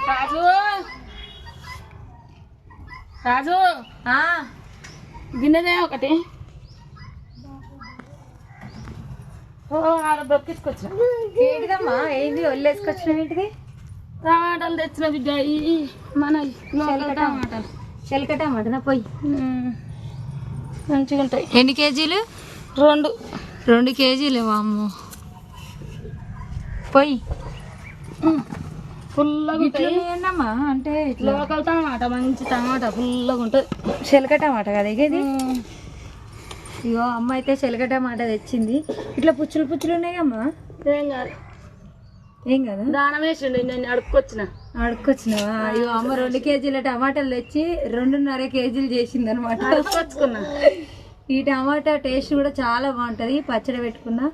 రాజు రాజు గిన్నెదే ఒకటి ఆడ బొక్కించుకొచ్చిన ఏంటిదమ్మా ఏంది ఒళ్ళేసుకొచ్చిన ఏంటిది టమాటాలు తెచ్చిన బిడ్డ మన టమాటాలు చిలక టమాటా పోయి మంచిగా ఉంటాయి. ఎన్ని కేజీలు? 2 కేజీలు అమ్మో పోయి ఫుల్గా ఏంటమ్మా అంటే లోకల్ టమాటా మంచి టమాటా ఫుల్గా ఉంటుంది. చిలక టమాటా కదా ఇది. ఇగో అమ్మ అయితే చిలక టమాటా తెచ్చింది. ఇట్లా పుచ్చులు పుచ్చులు ఉన్నాయి అమ్మా. ఏం కదా దానం వేసిండు నేను అడుక్కొచ్చినావా? ఇగో అమ్మ 2 కేజీల టమాటాలు తెచ్చి 2.5 కేజీలు చేసింది అనమాట. అడుక్కొచ్చుకున్నా. ఈ టమాటా టేస్ట్ కూడా చాలా బాగుంటది. పచ్చడి పెట్టుకున్నా